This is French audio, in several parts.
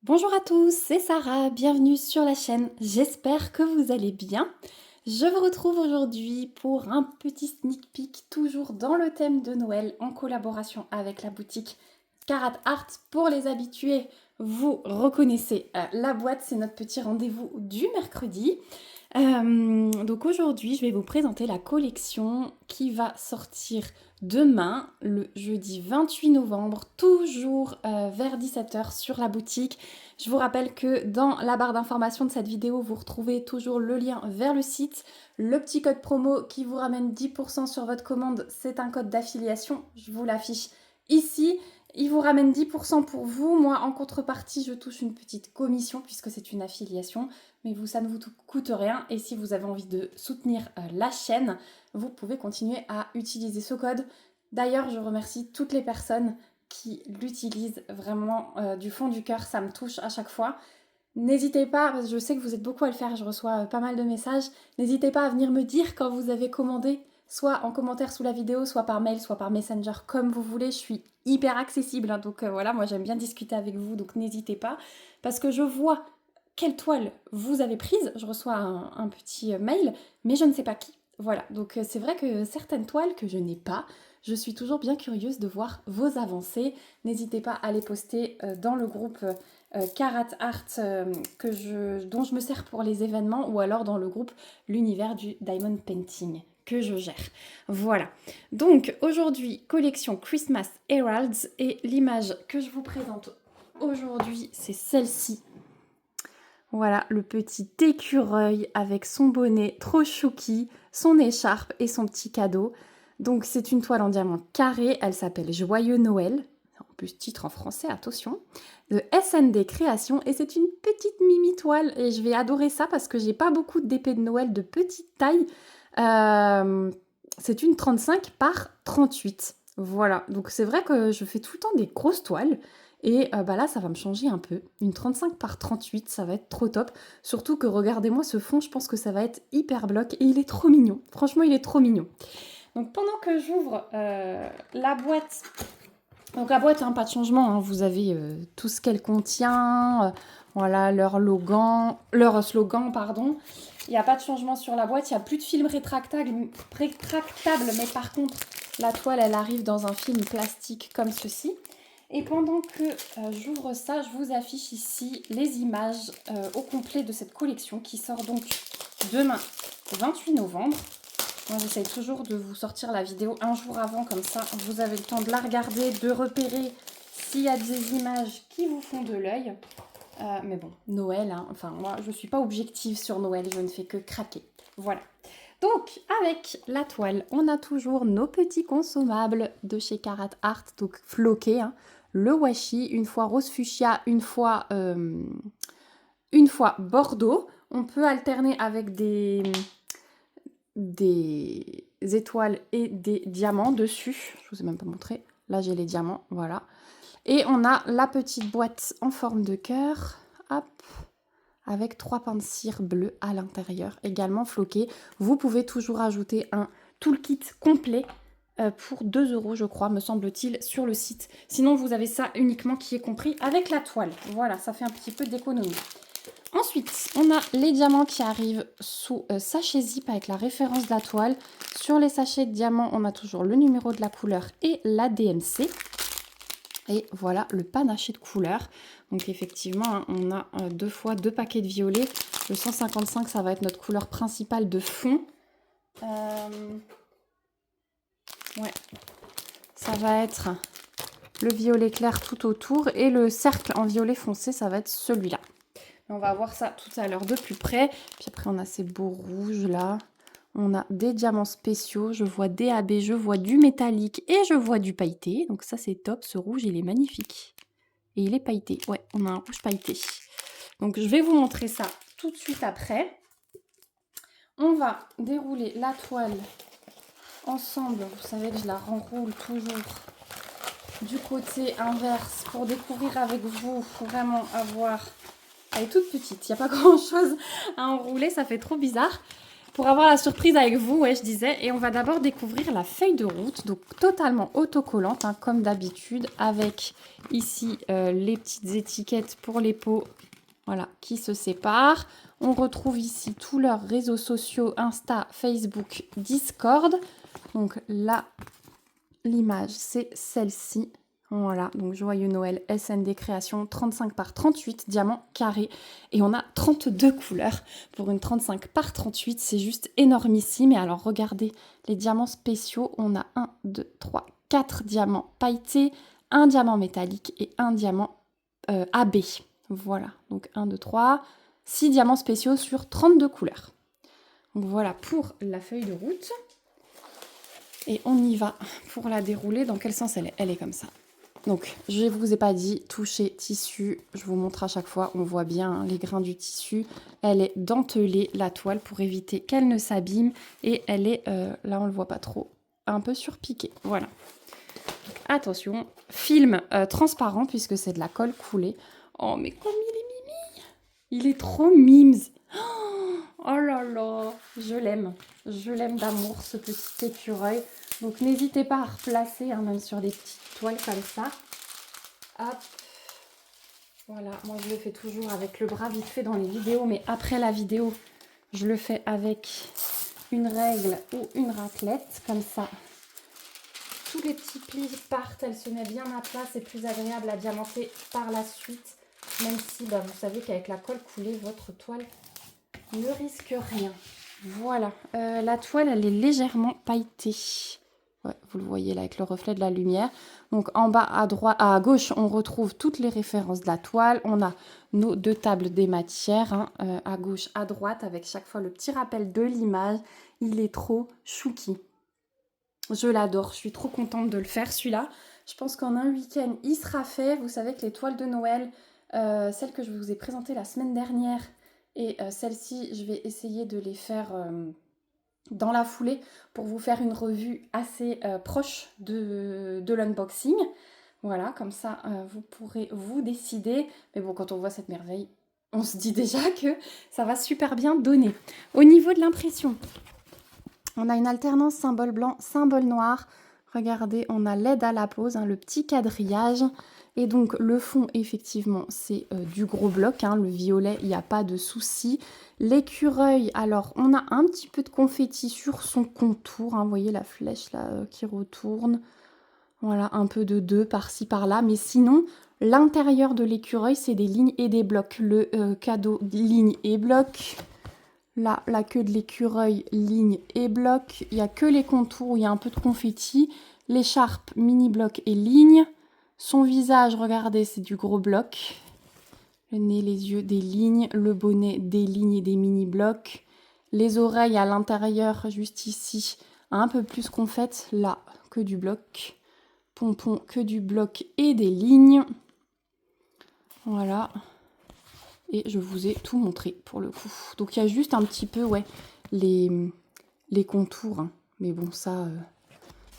Bonjour à tous, c'est Sarah, bienvenue sur la chaîne, j'espère que vous allez bien. Je vous retrouve aujourd'hui pour un petit sneak peek, toujours dans le thème de Noël, en collaboration avec la boutique Karat Art. Pour les habitués, vous reconnaissez la boîte, c'est notre petit rendez-vous du mercredi. Donc aujourd'hui, je vais vous présenter la collection qui va sortir demain, le jeudi 28 novembre, toujours vers 17 h sur la boutique. Je vous rappelle que dans la barre d'information de cette vidéo, vous retrouvez toujours le lien vers le site. Le petit code promo qui vous ramène 10% sur votre commande, c'est un code d'affiliation. Je vous l'affiche ici. Il vous ramène 10% pour vous. Moi, en contrepartie, je touche une petite commission puisque c'est une affiliation. Mais vous, ça ne vous coûte rien. Et si vous avez envie de soutenir la chaîne, vous pouvez continuer à utiliser ce code. D'ailleurs, je remercie toutes les personnes qui l'utilisent vraiment du fond du cœur. Ça me touche à chaque fois. N'hésitez pas, parce que je sais que vous êtes beaucoup à le faire, je reçois pas mal de messages. N'hésitez pas à venir me dire quand vous avez commandé, soit en commentaire sous la vidéo, soit par mail, soit par Messenger, comme vous voulez. Je suis hyper accessible, hein, donc voilà, moi j'aime bien discuter avec vous, donc n'hésitez pas. Parce que je vois quelle toile vous avez prise, je reçois un petit mail, mais je ne sais pas qui. Voilà, donc c'est vrai que certaines toiles que je n'ai pas, je suis toujours bien curieuse de voir vos avancées. N'hésitez pas à les poster dans le groupe Karat Art dont je me sers pour les événements, ou alors dans le groupe l'univers du Diamond Painting que je gère. Voilà. Donc aujourd'hui, collection Christmas Heralds, et l'image que je vous présente aujourd'hui, c'est celle-ci. Voilà, le petit écureuil avec son bonnet trop chouki, son écharpe et son petit cadeau. Donc c'est une toile en diamant carré, elle s'appelle Joyeux Noël. En plus, titre en français, attention. De S&D Création, et c'est une petite mimi toile. Et je vais adorer ça parce que j'ai pas beaucoup d'épées de Noël de petite taille. C'est une 35 par 38. Voilà, donc c'est vrai que je fais tout le temps des grosses toiles. Et bah là, ça va me changer un peu. Une 35 par 38, ça va être trop top. Surtout que regardez-moi ce fond, je pense que ça va être hyper bloc. Et il est trop mignon. Franchement, il est trop mignon. Donc pendant que j'ouvre la boîte... Donc la boîte, hein, pas de changement. Hein, vous avez tout ce qu'elle contient. Voilà, leur slogan, pardon. Il n'y a pas de changement sur la boîte. Il n'y a plus de film rétractable. Mais par contre, la toile, elle arrive dans un film plastique comme ceci. Et pendant que j'ouvre ça, je vous affiche ici les images au complet de cette collection qui sort donc demain, 28 novembre. Moi, j'essaye toujours de vous sortir la vidéo un jour avant, comme ça, vous avez le temps de la regarder, de repérer s'il y a des images qui vous font de l'œil. Mais bon, Noël, hein, enfin, moi, je ne suis pas objective sur Noël, je ne fais que craquer. Voilà. Donc, avec la toile, on a toujours nos petits consommables de chez Karat Art, donc floqués, hein. Le washi, une fois rose fuchsia, une fois bordeaux. On peut alterner avec des étoiles et des diamants dessus. Je vous ai même pas montré. Là, j'ai les diamants, voilà. Et on a la petite boîte en forme de cœur, hop, avec 3 pains de cire bleu à l'intérieur, également floqués. Vous pouvez toujours ajouter un toolkit complet pour 2 €, je crois, me semble-t-il, sur le site. Sinon, vous avez ça uniquement qui est compris avec la toile. Voilà, ça fait un petit peu d'économie. Ensuite, on a les diamants qui arrivent sous sachet zip avec la référence de la toile. Sur les sachets de diamants, on a toujours le numéro de la couleur et la DMC. Et voilà le panaché de couleurs. Donc effectivement, hein, on a 2 fois 2 paquets de violet. Le 155, ça va être notre couleur principale de fond. Ouais, ça va être le violet clair tout autour. Et le cercle en violet foncé, ça va être celui-là. On va voir ça tout à l'heure de plus près. Puis après, on a ces beaux rouges là. On a des diamants spéciaux. Je vois des AB, je vois du métallique et je vois du pailleté. Donc ça, c'est top. Ce rouge, il est magnifique. Et il est pailleté. Ouais, on a un rouge pailleté. Donc je vais vous montrer ça tout de suite après. On va dérouler la toile ensemble. Vous savez que je la renroule toujours du côté inverse pour découvrir avec vous, pour vraiment avoir... Elle est toute petite, il n'y a pas grand chose à enrouler, ça fait trop bizarre. pour avoir la surprise avec vous, ouais, je disais. Et on va d'abord découvrir la feuille de route, donc totalement autocollante, hein, comme d'habitude, avec ici les petites étiquettes pour les pots, voilà, qui se séparent. On retrouve ici tous leurs réseaux sociaux, Insta, Facebook, Discord. Donc là, l'image, c'est celle-ci. Voilà, donc Joyeux Noël, SND Création, 35 par 38, diamant carré. Et on a 32 couleurs pour une 35 par 38. C'est juste énormissime. Et alors, regardez les diamants spéciaux. On a 1, 2, 3, 4 diamants pailletés, un diamant métallique et un diamant AB. Voilà, donc 1, 2, 3, 6 diamants spéciaux sur 32 couleurs. Donc voilà pour la feuille de route. Et on y va pour la dérouler. Dans quel sens elle est? Elle est comme ça. Donc, je ne vous ai pas dit, toucher tissu, je vous montre à chaque fois, on voit bien hein, les grains du tissu. Elle est dentelée, la toile, pour éviter qu'elle ne s'abîme. Et elle est, là on ne le voit pas trop, un peu surpiquée. Voilà. Donc, attention, film transparent, puisque c'est de la colle coulée. Oh, mais comme il est mimi! Il est trop mimes! Oh là là! Je l'aime. Je l'aime d'amour, ce petit écureuil. Donc n'hésitez pas à replacer, hein, même sur des petites toiles comme ça. Hop. Voilà, moi je le fais toujours avec le bras vite fait dans les vidéos, mais après la vidéo, je le fais avec une règle ou une raclette, comme ça. Tous les petits plis partent, elle se met bien à plat, c'est plus agréable à diamanter par la suite, même si bah, vous savez qu'avec la colle coulée, votre toile ne risque rien. Voilà, la toile, elle est légèrement pailletée. Ouais, vous le voyez là avec le reflet de la lumière. Donc en bas à droite, à gauche, on retrouve toutes les références de la toile. On a nos 2 tables des matières, hein, à gauche, à droite, avec chaque fois le petit rappel de l'image. Il est trop chouki. Je l'adore, je suis trop contente de le faire celui-là. Je pense qu'en un week-end, il sera fait. Vous savez que les toiles de Noël, celles que je vous ai présentées la semaine dernière, et celles-ci, je vais essayer de les faire dans la foulée pour vous faire une revue assez proche de l'unboxing. Voilà, comme ça, vous pourrez vous décider. Mais bon, quand on voit cette merveille, on se dit déjà que ça va super bien donner. Au niveau de l'impression, on a une alternance symbole blanc, symbole noir. Regardez, on a l'aide à la pose, hein, le petit quadrillage. Et donc le fond, effectivement, c'est du gros bloc, hein, le violet, il n'y a pas de souci. L'écureuil, alors on a un petit peu de confetti sur son contour, hein, vous voyez la flèche là qui retourne. Voilà, un peu de 2 par-ci par-là, mais sinon, l'intérieur de l'écureuil, c'est des lignes et des blocs. Le cadeau, ligne et bloc. Là, la queue de l'écureuil, ligne et bloc. Il n'y a que les contours où il y a un peu de confetti. L'écharpe, mini bloc et ligne. Son visage, regardez, c'est du gros bloc. Le nez, les yeux, des lignes. Le bonnet, des lignes et des mini blocs. Les oreilles à l'intérieur, juste ici, un peu plus confettes. Là, que du bloc. Pompon, que du bloc et des lignes. Voilà. Et je vous ai tout montré pour le coup. Donc il y a juste un petit peu, ouais, les contours. Hein. Mais bon, ça,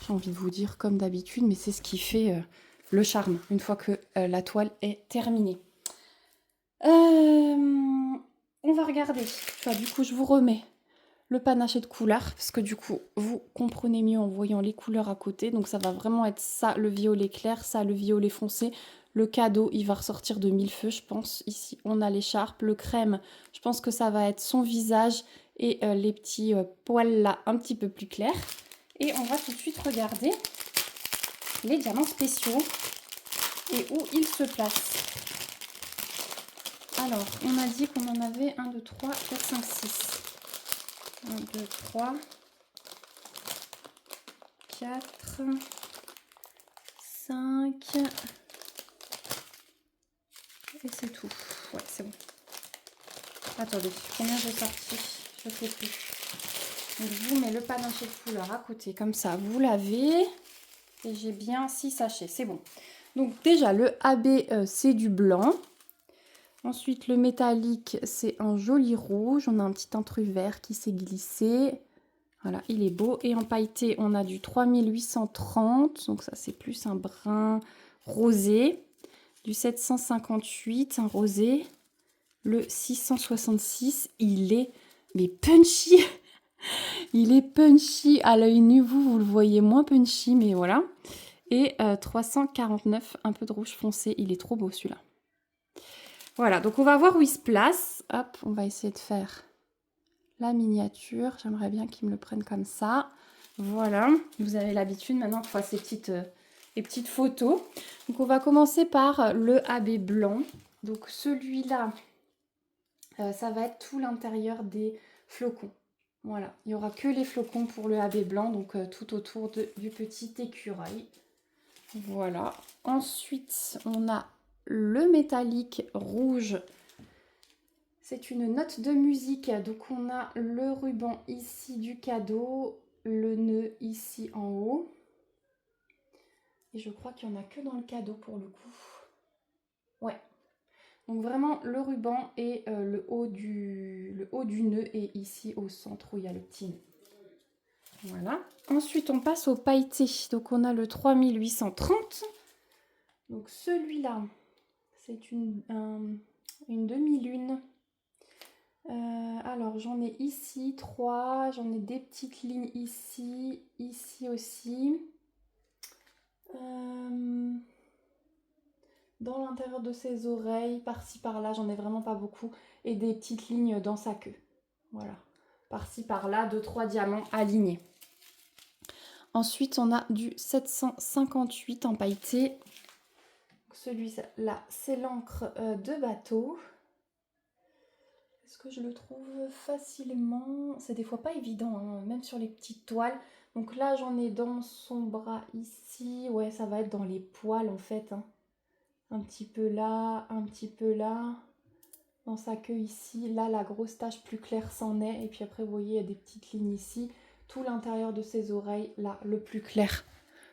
j'ai envie de vous dire comme d'habitude, mais c'est ce qui fait le charme, une fois que la toile est terminée. On va regarder. Enfin, du coup, je vous remets le panaché de couleurs, parce que du coup, vous comprenez mieux en voyant les couleurs à côté. Donc ça va vraiment être ça, le violet clair, ça, le violet foncé. Le cadeau, il va ressortir de mille feux, je pense. Ici, on a l'écharpe. Le crème, je pense que ça va être son visage et les petits poils là, un petit peu plus clairs. Et on va tout de suite regarder les diamants spéciaux et où ils se placent. Alors, on a dit qu'on en avait 1, 2, 3, 4, 5, 6. 1, 2, 3, 4, 5, et c'est tout. Ouais, c'est bon. Attendez, combien j'ai sorti? Je ne sais plus. Donc, je vous mets le panaché de couleur à côté, comme ça, vous l'avez. Et j'ai bien 6 sachets, c'est bon. Donc déjà, le AB, c'est du blanc. Ensuite, le métallique, c'est un joli rouge. On a un petit intrus vert qui s'est glissé. Voilà, il est beau. Et en pailleté, on a du 3830. Donc ça, c'est plus un brun rosé. Du 758, un rosé. Le 666, il est mais punchy. Il est punchy à l'œil nu, vous le voyez moins punchy, mais voilà. Et 349, un peu de rouge foncé, il est trop beau celui-là. Voilà, donc on va voir où il se place. Hop, on va essayer de faire la miniature. J'aimerais bien qu'ils me le prennent comme ça. Voilà, vous avez l'habitude maintenant de faire ces petites photos. Donc on va commencer par le AB blanc. Donc celui-là, ça va être tout l'intérieur des flocons. Voilà, il n'y aura que les flocons pour le AB blanc, donc tout autour du petit écureuil. Voilà. Ensuite, on a le métallique rouge. C'est une note de musique. Donc on a le ruban ici du cadeau, le nœud ici en haut. Et je crois qu'il n'y en a que dans le cadeau pour le coup. Ouais. Donc vraiment le ruban et le haut du nœud est ici au centre où il y a le petit nœud. Voilà. Ensuite on passe au pailleté. Donc on a le 3830. Donc celui-là, c'est une demi-lune. Alors j'en ai ici 3, j'en ai des petites lignes ici, ici aussi. Dans l'intérieur de ses oreilles, par-ci par-là, j'en ai vraiment pas beaucoup. Et des petites lignes dans sa queue. Voilà. Par-ci par-là, 2-3 diamants alignés. Ensuite, on a du 758 en pailleté. Celui-là, c'est l'encre de bateau. Est-ce que je le trouve facilement? C'est des fois pas évident, hein, même sur les petites toiles. Donc là, j'en ai dans son bras ici. Ouais, ça va être dans les poils en fait. Hein. Un petit peu là, un petit peu là. Dans sa queue ici. Là, la grosse tache plus claire s'en est. Et puis après, vous voyez, il y a des petites lignes ici. Tout l'intérieur de ses oreilles, là, le plus clair.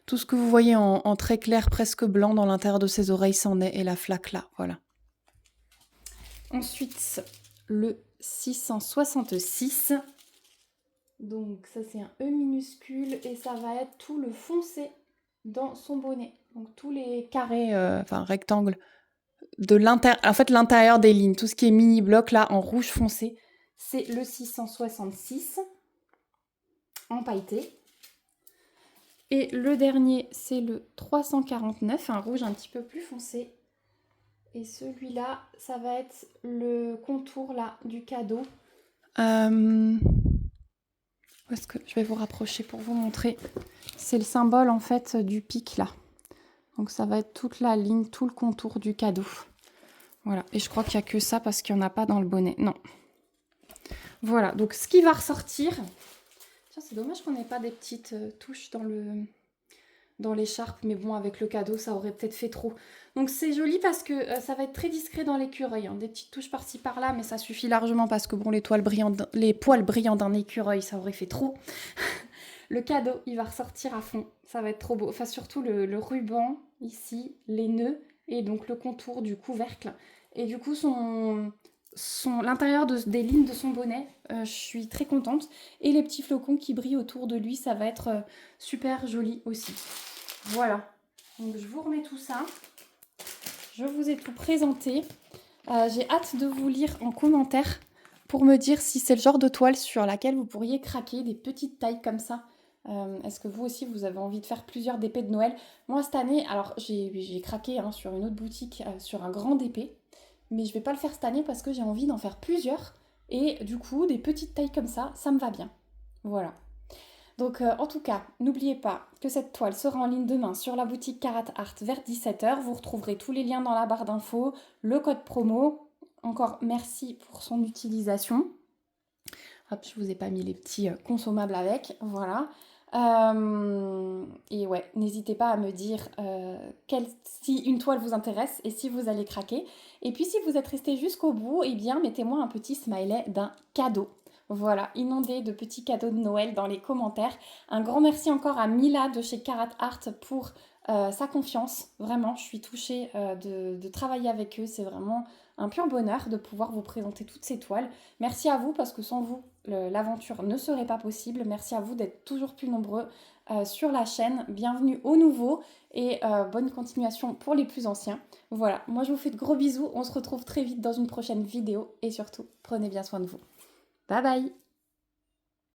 Tout ce que vous voyez en très clair, presque blanc, dans l'intérieur de ses oreilles s'en est. Et la flaque là, voilà. Ensuite, le 666. Donc ça c'est un E minuscule et ça va être tout le foncé dans son bonnet. Donc tous les carrés, enfin rectangles, en fait l'intérieur des lignes, tout ce qui est mini bloc là en rouge foncé, c'est le 666 en pailleté. Et le dernier c'est le 349, un rouge un petit peu plus foncé. Et celui-là, ça va être le contour là du cadeau. Est-ce que je vais vous rapprocher pour vous montrer? C'est le symbole en fait du pic là. Donc ça va être toute la ligne, tout le contour du cadeau. Voilà. Et je crois qu'il n'y a que ça parce qu'il n'y en a pas dans le bonnet. Non. Voilà. Donc ce qui va ressortir. Tiens, c'est dommage qu'on n'ait pas des petites touches dans l'écharpe. Mais bon, avec le cadeau, ça aurait peut-être fait trop. Donc c'est joli parce que ça va être très discret dans l'écureuil. Hein. Des petites touches par-ci par-là, mais ça suffit largement parce que bon, les poils brillants d'un écureuil, ça aurait fait trop. Le cadeau, il va ressortir à fond. Ça va être trop beau. Enfin, surtout le ruban, ici, les nœuds, et donc le contour du couvercle. Et du coup, l'intérieur des lignes de son bonnet, je suis très contente. Et les petits flocons qui brillent autour de lui, ça va être super joli aussi. Voilà. Donc, je vous remets tout ça. Je vous ai tout présenté. J'ai hâte de vous lire en commentaire pour me dire si c'est le genre de toile sur laquelle vous pourriez craquer, des petites tailles comme ça. Est-ce que vous aussi, vous avez envie de faire plusieurs DP de Noël? Moi, cette année, alors j'ai craqué hein, sur une autre boutique, sur un grand DP. Mais je vais pas le faire cette année parce que j'ai envie d'en faire plusieurs. Et du coup, des petites tailles comme ça me va bien. Voilà. Donc en tout cas, n'oubliez pas que cette toile sera en ligne demain sur la boutique Carat Art vers 17h. Vous retrouverez tous les liens dans la barre d'infos, le code promo. Encore merci pour son utilisation. Hop, je vous ai pas mis les petits consommables avec, voilà. Et ouais, n'hésitez pas à me dire si une toile vous intéresse et si vous allez craquer. Et puis si vous êtes resté jusqu'au bout, eh bien mettez-moi un petit smiley d'un cadeau. Voilà, inondé de petits cadeaux de Noël dans les commentaires. Un grand merci encore à Mila de chez Carat Art pour sa confiance. Vraiment, je suis touchée de travailler avec eux. C'est vraiment un pur bonheur de pouvoir vous présenter toutes ces toiles. Merci à vous parce que sans vous, l'aventure ne serait pas possible. Merci à vous d'être toujours plus nombreux sur la chaîne. Bienvenue aux nouveaux et bonne continuation pour les plus anciens. Voilà, moi je vous fais de gros bisous. On se retrouve très vite dans une prochaine vidéo et surtout, prenez bien soin de vous. Bye bye!